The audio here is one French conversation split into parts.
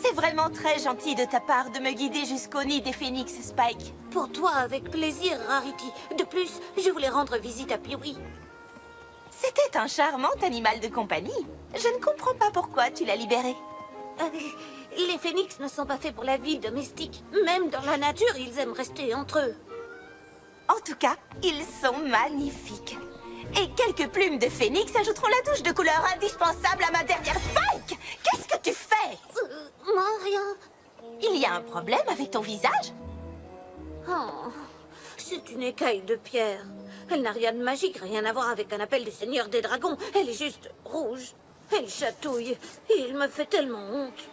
C'est vraiment très gentil de ta part de me guider jusqu'au nid des phénix, Spike. Pour toi, avec plaisir, Rarity. De plus, je voulais rendre visite à Pee-wee. C'était un charmant animal de compagnie. Je ne comprends pas pourquoi tu l'as libéré. Les phénix ne sont pas faits pour la vie domestique. Même dans la nature, ils aiment rester entre eux. En tout cas, ils sont magnifiques. Et quelques plumes de phénix ajouteront la touche de couleur indispensable à ma dernière Spike. Qu'est-ce que tu fais? Moi, rien. Il y a un problème avec ton visage? Oh, c'est une écaille de pierre. Elle n'a rien de magique, rien à voir avec un appel du Seigneur des Dragons. Elle est juste rouge. Elle chatouille. Et il me fait tellement honte.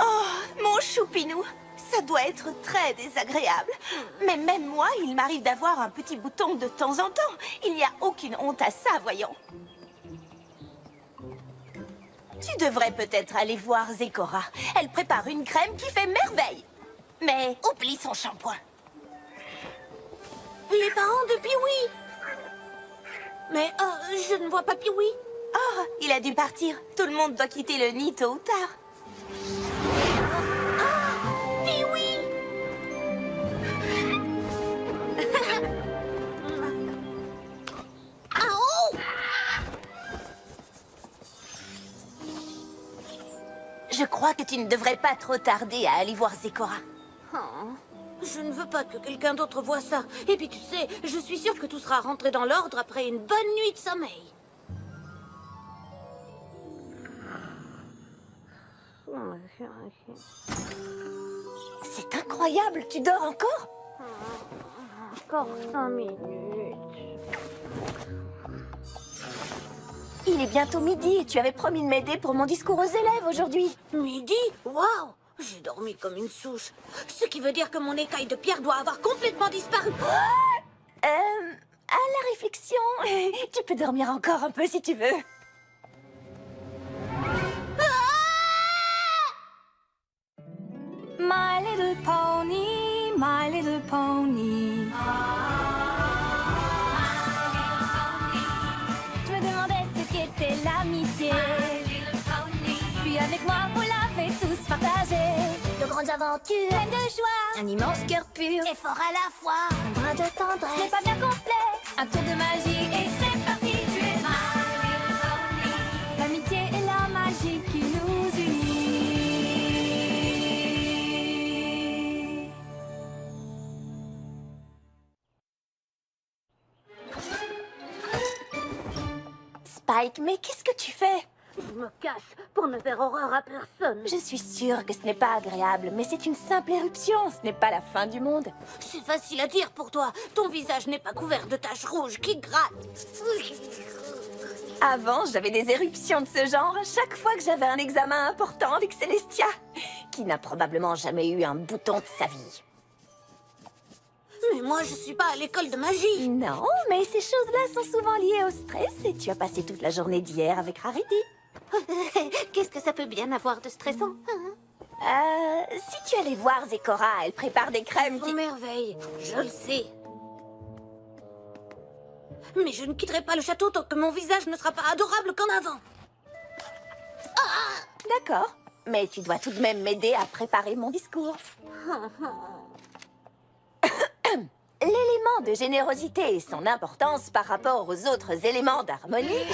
Oh, mon choupinou, ça doit être très désagréable. Mais même moi, il m'arrive d'avoir un petit bouton de temps en temps. Il n'y a aucune honte à ça, voyons. Tu devrais peut-être aller voir Zecora. Elle prépare une crème qui fait merveille. Mais oublie son shampoing. Les parents de Pee-wee. Mais je ne vois pas Pee-wee. Oh, il a dû partir. Tout le monde doit quitter le nid tôt ou tard. Pee-wee. Je crois que tu ne devrais pas trop tarder à aller voir Zecora. Oh, je ne veux pas que quelqu'un d'autre voie ça. Et puis tu sais, je suis sûre que tout sera rentré dans l'ordre après une bonne nuit de sommeil. C'est incroyable, tu dors encore? Encore 5 minutes. Il est bientôt midi et tu avais promis de m'aider pour mon discours aux élèves aujourd'hui. Midi? Waouh! J'ai dormi comme une souche. Ce qui veut dire que mon écaille de pierre doit avoir complètement disparu. À la réflexion, tu peux dormir encore un peu si tu veux. My little pony, my little pony. Je me demandais ce qu'était l'amitié. Puis avec moi, vous l'avez tous partagé. De grandes aventures, pleines de joie. Un immense cœur pur Et fort à la fois. un brin de tendresse. Ce n'est pas bien complexe. Un tour de magie et c'est parti. Tu es my little pony. L'amitié et la magie qui nous unit. Spike, mais qu'est-ce que tu fais? Je me cache pour ne faire horreur à personne. Je suis sûre que ce n'est pas agréable, mais c'est une simple éruption, ce n'est pas la fin du monde. C'est facile à dire pour toi. Ton visage n'est pas couvert de taches rouges qui grattent. Avant, j'avais des éruptions de ce genre à chaque fois que j'avais un examen important avec Célestia, qui n'a probablement jamais eu un bouton de sa vie. Mais moi, je suis pas à l'école de magie. Non, mais ces choses-là sont souvent liées au stress et tu as passé toute la journée d'hier avec Rarity. Qu'est-ce que ça peut bien avoir de stressant? Si tu allais voir Zecora, elle prépare des crèmes Oh, qui... merveille, je le sais. Mais je ne quitterai pas le château tant que mon visage ne sera pas adorable comme avant. D'accord, mais tu dois tout de même m'aider à préparer mon discours. L'élément de générosité et son importance par rapport aux autres éléments d'harmonie...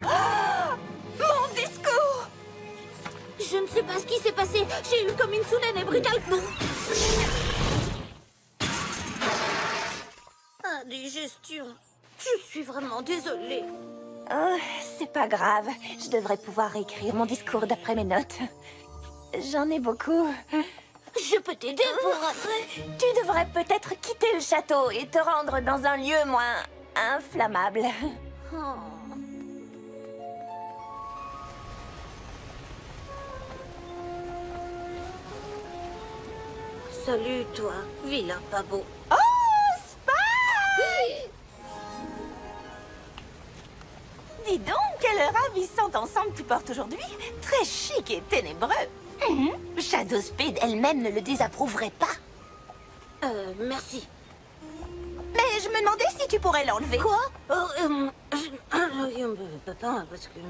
Oh, mon discours! Je ne sais pas ce qui s'est passé. J'ai eu comme une soudaine et brutale... Indigestion. Je suis vraiment désolée. Oh, c'est pas grave, je devrais pouvoir écrire mon discours d'après mes notes. J'en ai beaucoup. Je peux t'aider pour... Tu devrais peut-être quitter le château et te rendre dans un lieu moins inflammable. Oh. Salut, toi, vilain pas beau. Oh, Spike! Dis donc, quel ravissant ensemble tu portes aujourd'hui. Très chic et ténébreux. Shadow Speed elle-même ne le désapprouverait pas. Merci. Mais je me demandais si tu pourrais l'enlever. Quoi Papa, parce que...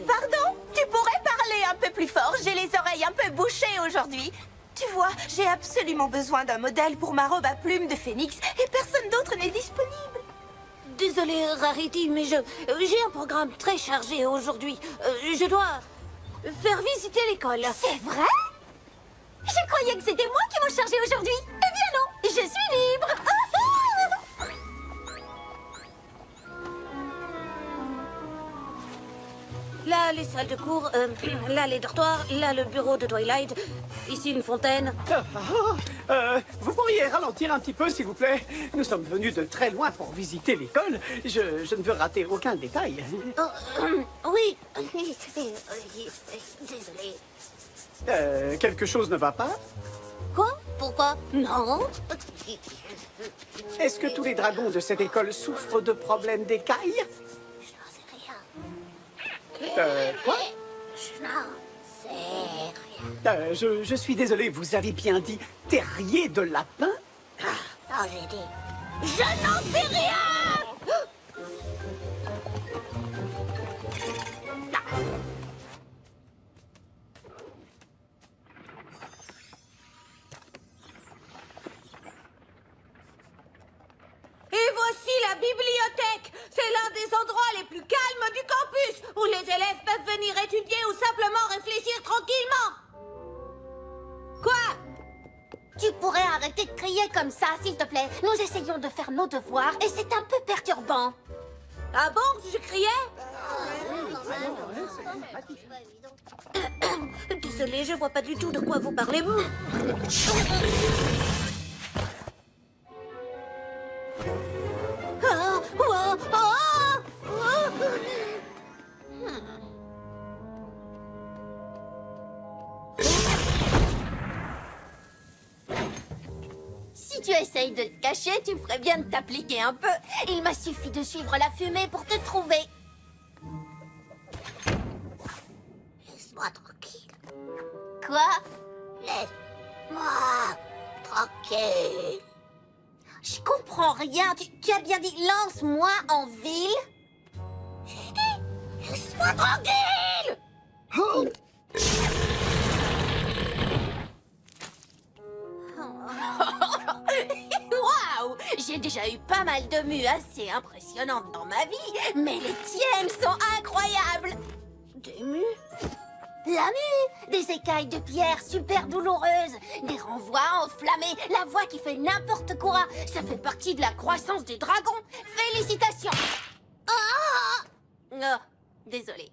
Pardon? Tu pourrais parler un peu plus fort? J'ai les oreilles un peu bouchées aujourd'hui. Tu vois, j'ai absolument besoin d'un modèle pour ma robe à plumes de phénix et personne d'autre n'est disponible. Désolée, Rarity, mais j'ai un programme très chargé aujourd'hui. Je dois faire visiter l'école. C'est vrai? Je croyais que c'était moi qui m'en chargeais aujourd'hui. Eh bien non, je suis libre. Là, les salles de cours, là, les dortoirs, là, le bureau de Twilight, ici, une fontaine. Vous pourriez ralentir un petit peu, s'il vous plaît? Nous sommes venus de très loin pour visiter l'école. Je ne veux rater aucun détail. Oui. Désolée. Quelque chose ne va pas? Quoi? Pourquoi? Non. Est-ce que tous les dragons de cette école souffrent de problèmes d'écailles? Je n'en sais rien. Quoi? Je n'en sais rien. Je suis désolé, vous avez bien dit terrier de lapin? Non, j'ai dit... Je n'en sais rien! Et voici la bibliothèque. C'est l'un des endroits les plus calmes du campus, où les élèves peuvent venir étudier ou simplement réfléchir tranquillement. Quoi? Tu pourrais arrêter de crier comme ça, s'il te plaît. Nous essayons de faire nos devoirs et c'est un peu perturbant. Ah bon, je criais? Désolée, je vois pas du tout de quoi vous parlez. Ah, oh, oh, Si tu essayes de te cacher, tu ferais bien de t'appliquer un peu. Il m'a suffi de suivre la fumée pour te trouver. Laisse-moi tranquille. Quoi? Laisse-moi tranquille. Je comprends rien. Tu as bien dit lance-moi en ville? J'ai dit, laisse-moi tranquille. Waouh! J'ai déjà eu pas mal de mues assez impressionnantes dans ma vie, mais les tiennes sont incroyables! Des mues? La mue! Des écailles de pierre super douloureuses, des renvois enflammés, la voix qui fait n'importe quoi. Ça fait partie de la croissance des dragons. Félicitations! Ah! Oh, désolée.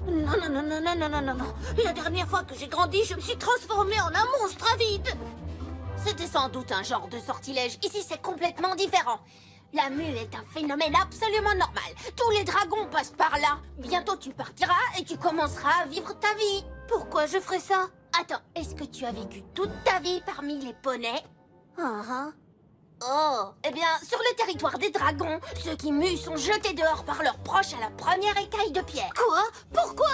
Non, non, non, non, non, non, non, non, non. La dernière fois que j'ai grandi, je me suis transformée en un monstre avide. C'était sans doute un genre de sortilège. Ici, c'est complètement différent. La mue est un phénomène absolument normal. Tous les dragons passent par là. Bientôt, tu partiras et tu commenceras à vivre ta vie. Pourquoi je ferais ça? Attends, est-ce que tu as vécu toute ta vie parmi les poneys? Oh, eh bien, sur le territoire des dragons, ceux qui muent sont jetés dehors par leurs proches à la première écaille de pierre. Quoi? Pourquoi?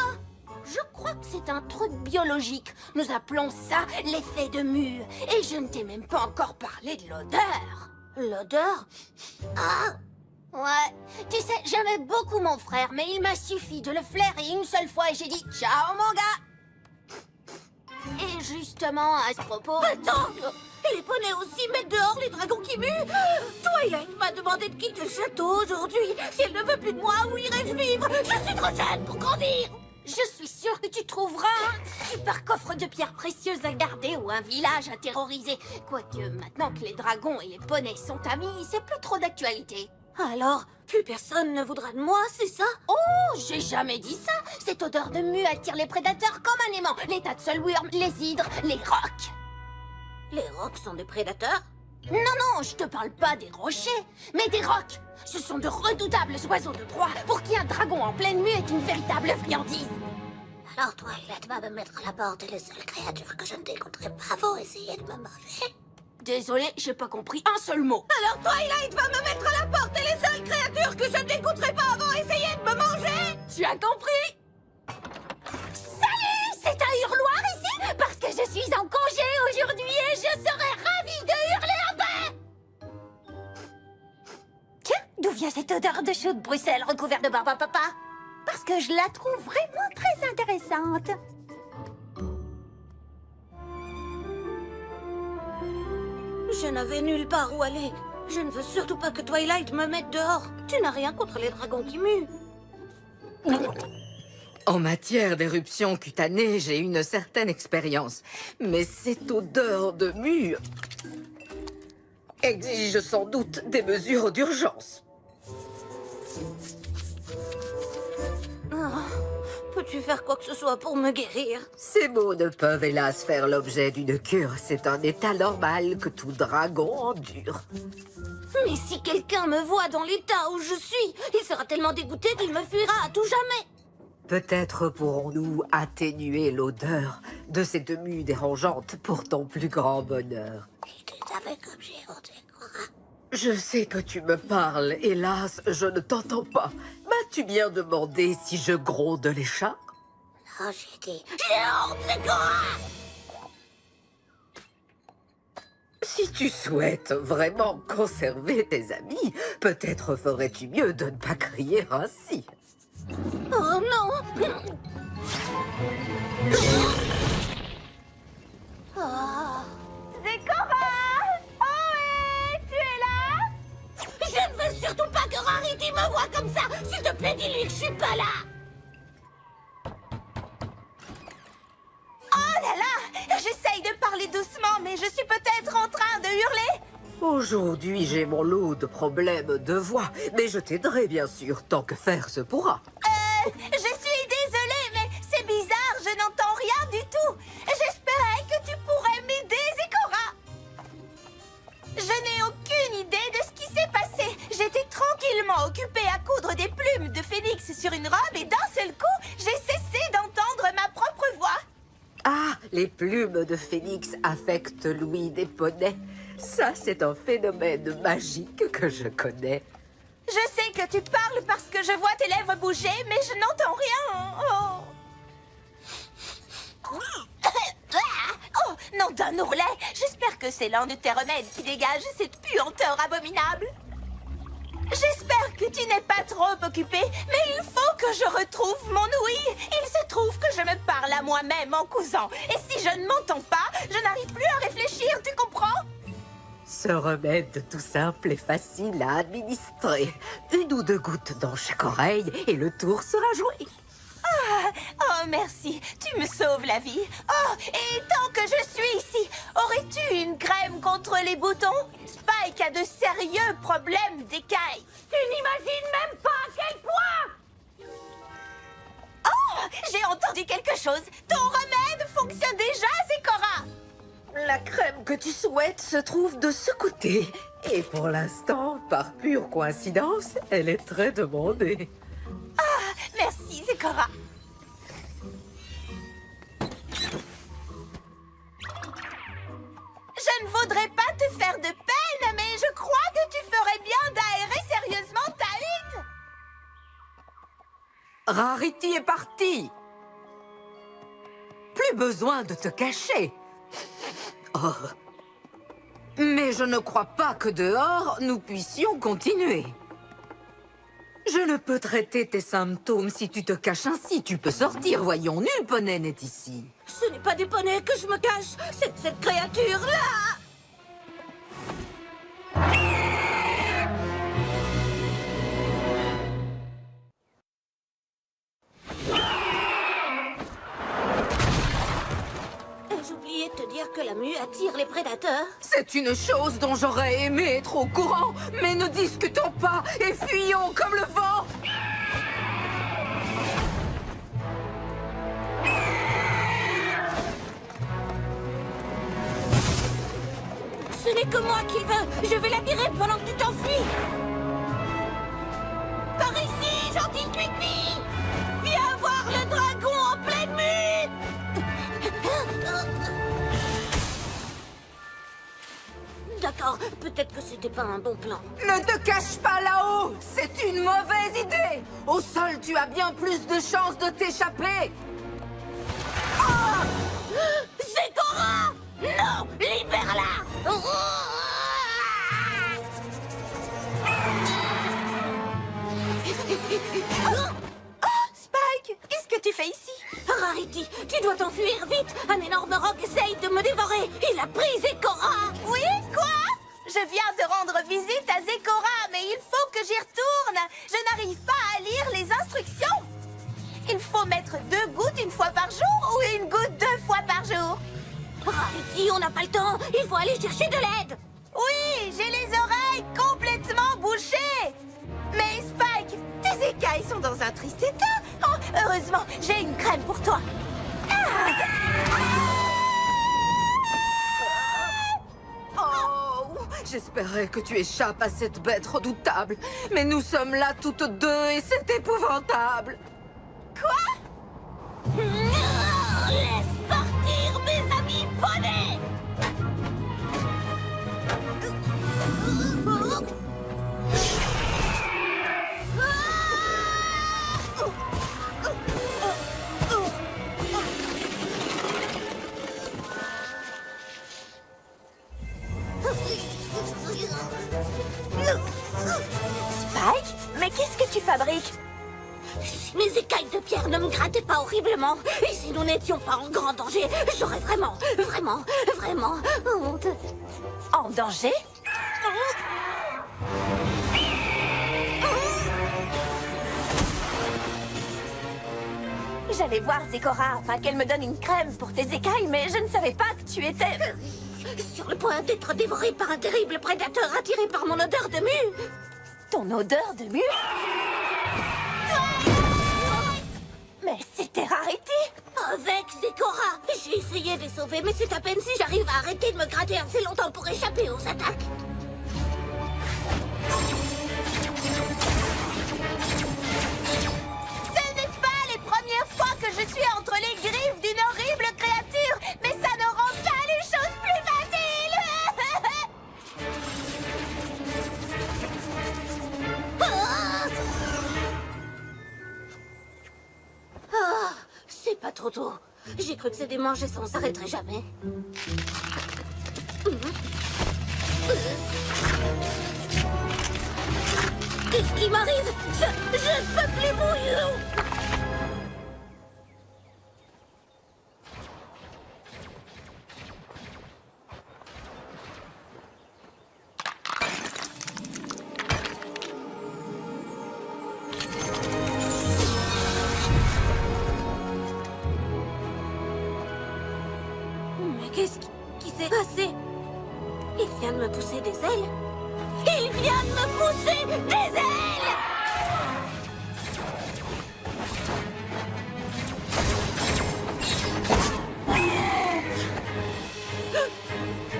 Je crois que c'est un truc biologique. Nous appelons ça l'effet de mue. Et je ne t'ai même pas encore parlé de l'odeur. L'odeur? Ah! Ouais, tu sais, j'aimais beaucoup mon frère, mais il m'a suffi de le flairer une seule fois et j'ai dit « Ciao, mon gars !» Et justement, à ce propos... Attends! Les poneys aussi mettent dehors les dragons qui muent? Twilight m'a demandé de quitter le château aujourd'hui. Si elle ne veut plus de moi, où irai-je vivre? Je suis trop jeune pour grandir. Je suis sûre que tu trouveras un super coffre de pierres précieuses à garder ou un village à terroriser. Quoique, maintenant que les dragons et les poneys sont amis, c'est plus trop d'actualité. Alors, plus personne ne voudra de moi, c'est ça? Oh, j'ai jamais dit ça. Cette odeur de mue attire les prédateurs comme un aimant. Les tatzelwurms, les hydres, les rocs. Les rocs sont des prédateurs? Non, non, je te parle pas des rochers, mais des rocs. Ce sont de redoutables oiseaux de proie pour qui un dragon en pleine mue est une véritable friandise. Alors Twilight va me mettre à la porte et les seules créatures que je ne décompterai pas vont essayer de me manger. Désolée, j'ai pas compris un seul mot. Alors Twilight va me mettre à la porte et les seules créatures que je ne décompterai pas vont essayer de me manger? Tu as compris? Salut, c'est un hurloir ici parce que je suis en congé aujourd'hui et je serais ravie de odeur de chou de Bruxelles recouvert de barbe à papa? Parce que je la trouve vraiment très intéressante. Je n'avais nulle part où aller. Je ne veux surtout pas que Twilight me mette dehors. Tu n'as rien contre les dragons qui muent. En matière d'éruption cutanée, j'ai une certaine expérience. Mais cette odeur de mue exige sans doute des mesures d'urgence. Peux-tu faire quoi que ce soit pour me guérir? Ces maux ne peuvent hélas faire l'objet d'une cure. C'est un état normal que tout dragon endure. Mais si quelqu'un me voit dans l'état où je suis, il sera tellement dégoûté qu'il me fuira à tout jamais. Peut-être pourrons-nous atténuer l'odeur de cette mue dérangeante pour ton plus grand bonheur. Et tu savais comme j'ai honte, Cora. Je sais que tu me parles, hélas, je ne t'entends pas. M'as-tu bien demandé si je gronde les chats? Non, j'ai dit, j'ai honte, Cora. Si tu souhaites vraiment conserver tes amis, peut-être ferais-tu mieux de ne pas crier ainsi. Oh non. Zecora! Ohé! Tu es là? Je ne veux surtout pas que Rarity me voie comme ça. S'il te plaît, dis-lui que je suis pas là. Oh là là! J'essaye de parler doucement, mais je suis peut-être en train de hurler. Aujourd'hui, j'ai mon lot de problèmes de voix, mais je t'aiderai bien sûr, tant que faire se pourra. Je suis désolée, mais c'est bizarre, je n'entends rien du tout. J'espérais que tu pourrais m'aider, Zecora. Je n'ai aucune idée de ce qui s'est passé. J'étais tranquillement occupée à coudre des plumes de phénix sur une robe et d'un seul coup, j'ai cessé d'entendre ma propre voix. Ah, les plumes de phénix affectent l'ouïe des poneys. Ça, c'est un phénomène magique que je connais. Je sais que tu parles parce que je vois tes lèvres bouger, mais je n'entends rien. Oh, nom d'un ourlet! J'espère que c'est l'un de tes remèdes qui dégage cette puanteur abominable. J'espère que tu n'es pas trop occupé, mais il faut que je retrouve mon ouïe. Il se trouve que je me parle à moi-même en cousant. Et si je ne m'entends pas, je n'arrive plus à réfléchir, tu comprends? Ce remède tout simple et facile à administrer. 1 ou 2 gouttes dans chaque oreille et le tour sera joué. Oh, merci. Tu me sauves la vie. Oh, et tant que je suis ici, aurais-tu une crème contre les boutons? Spike a de sérieux problèmes d'écailles. Tu n'imagines même pas à quel point. Oh, j'ai entendu quelque chose. Ton remède fonctionne déjà, Zecora. La crème que tu souhaites se trouve de ce côté. Et pour l'instant, par pure coïncidence, elle est très demandée. Merci, Zecora. Je ne voudrais pas te faire de peine, mais je crois que tu ferais bien d'aérer sérieusement ta hutte. Rarity est partie. Plus besoin de te cacher. Oh. Mais je ne crois pas que dehors, nous puissions continuer. Je ne peux traiter tes symptômes si tu te caches ainsi. Tu peux sortir, voyons. Nul poney n'est ici. Ce n'est pas des poneys que je me cache. C'est cette créature-là. Ai-je oublié de te dire que la mue attire les prédateurs? C'est une chose dont j'aurais aimé être au courant. Mais ne discutons pas et fuyons comme le vent. Ce n'est que moi qu'il veut. Je vais l'attirer pendant que tu t'enfuis. Par ici, gentil Twigby. Viens voir le dragon en pleine mue. D'accord, peut-être que c'était pas un bon plan. Ne te cache pas là-haut. C'est une mauvaise idée. Au sol, tu as bien plus de chances de t'échapper. Zecora! Non! Libère-la! Spike, qu'est-ce que tu fais ici? Rarity, tu dois t'enfuir vite. Un énorme roc essaye de me dévorer. Il a pris Zecora. Oui, quoi? Je viens de rendre visite à Zecora, mais il faut que j'y retourne. Je n'arrive pas à lire les instructions. Il faut mettre 2 gouttes une fois par jour ou une goutte 2 fois par jour? Rarity, on n'a pas le temps. Il faut aller chercher de l'aide. Oui, j'ai les oreilles complètement bouchées. Mais Spike, tes écailles sont dans un triste état. Oh, heureusement, j'ai une crème pour toi. Oh, j'espérais que tu échappes à cette bête redoutable. Mais nous sommes là toutes deux et c'est épouvantable. Laisse partir mes amis poneys. Spike, mais qu'est-ce que tu fabriques? Si mes écailles de pierre ne me grattaient pas horriblement, et si nous n'étions pas en grand danger, j'aurais vraiment honte. En danger? J'allais voir Zecora afin qu'elle me donne une crème pour tes écailles, mais je ne savais pas que tu étais... Sur le point d'être dévoré par un terrible prédateur attiré par mon odeur de mue. Ton odeur de mue? Mais c'était Rarity! Avec Zecora, j'ai essayé de les sauver, mais c'est à peine si j'arrive à arrêter de me gratter assez longtemps pour échapper aux attaques. Ce n'est pas les premières fois que je suis entre les griffes d'une horrible créature, mais ça ne rend pas les choses plus faciles! C'est pas trop tôt. J'ai cru que ces démanges et ça ne s'arrêterait jamais. Qu'est-ce qui m'arrive? Je ne peux plus bouger. Mais qu'est-ce qui s'est passé? Il vient de me pousser des ailes. Il vient de me pousser des ailes!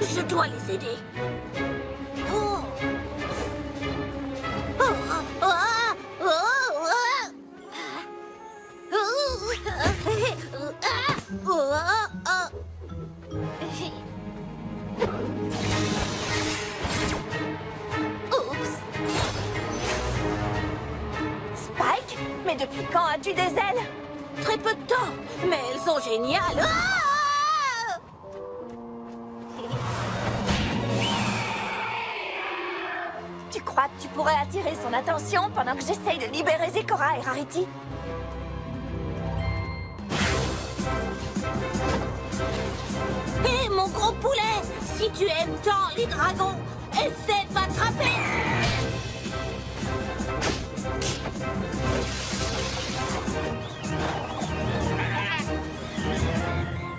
Je dois les aider. Oh. Oh, oh, oh, oh, oh. Oh, oh. Oups. Spike, mais depuis quand as-tu des ailes? Très peu de temps, mais elles sont géniales. Ah! Tu crois que tu pourrais attirer son attention pendant que j'essaye de libérer Zecora et Rarity? Hé, mon gros poulet! Si tu aimes tant les dragons, essaie de m'attraper!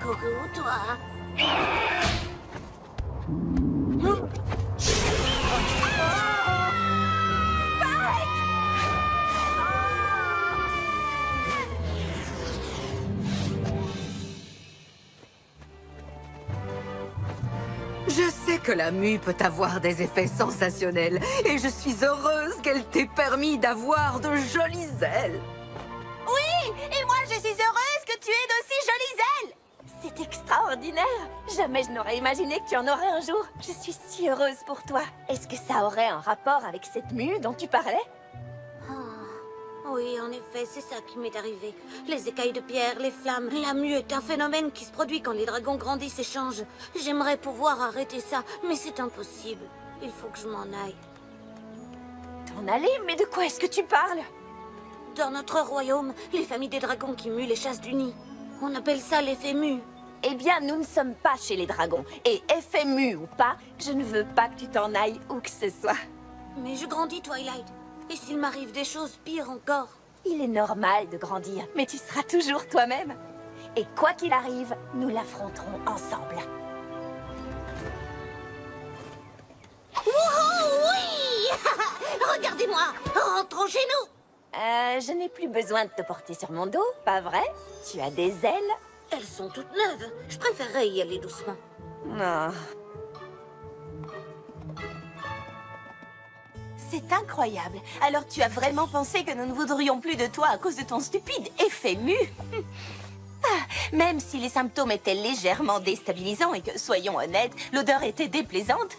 Coucou, toi! Je sais que la mue peut avoir des effets sensationnels et je suis heureuse qu'elle t'ait permis d'avoir de jolies ailes. Oui, et moi je suis heureuse que tu aies d'aussi jolies ailes. C'est extraordinaire. Jamais je n'aurais imaginé que tu en aurais un jour. Je suis si heureuse pour toi. Est-ce que ça aurait un rapport avec cette mue dont tu parlais? Oui, en effet, c'est ça qui m'est arrivé. Les écailles de pierre, les flammes, la mue est un phénomène qui se produit quand les dragons grandissent et changent. J'aimerais pouvoir arrêter ça, mais c'est impossible. Il faut que je m'en aille. T'en aller? Mais de quoi est-ce que tu parles? Dans notre royaume, les familles des dragons qui muent les chasses du nid. On appelle ça l'effet mu. Eh bien, nous ne sommes pas chez les dragons. Et FMU ou pas, je ne veux pas que tu t'en ailles où que ce soit. Mais je grandis, Twilight. Et s'il m'arrive des choses pires encore? Il est normal de grandir, mais tu seras toujours toi-même. Et quoi qu'il arrive, nous l'affronterons ensemble. Wouhou, oui. Regardez-moi. Rentrons chez nous. Je n'ai plus besoin de te porter sur mon dos, pas vrai? Tu as des ailes? Elles sont toutes neuves. Je préférerais y aller doucement. Non. C'est incroyable. Alors tu as vraiment pensé que nous ne voudrions plus de toi à cause de ton stupide effet mu? Même si les symptômes étaient légèrement déstabilisants et que, soyons honnêtes, l'odeur était déplaisante,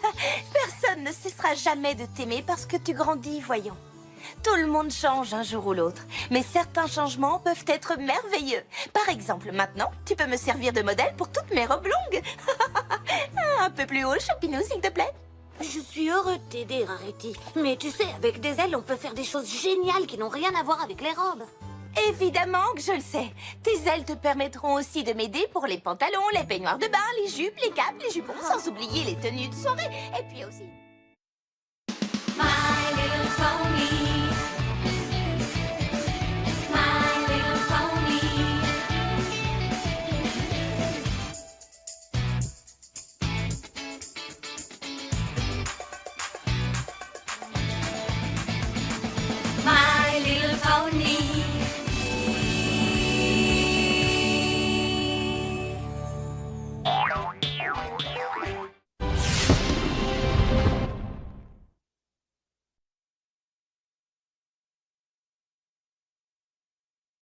personne ne cessera jamais de t'aimer parce que tu grandis, voyons. Tout le monde change un jour ou l'autre, mais certains changements peuvent être merveilleux. Par exemple, maintenant, tu peux me servir de modèle pour toutes mes robes longues. Un peu plus haut, Choupinou, s'il te plaît. Je suis heureux de t'aider, Rarity. Mais tu sais, avec des ailes, on peut faire des choses géniales qui n'ont rien à voir avec les robes. Évidemment que je le sais. Tes ailes te permettront aussi de m'aider pour les pantalons, les peignoirs de bain, les jupes, les capes, les jupons, sans oublier les tenues de soirée. Et puis aussi... My little pony.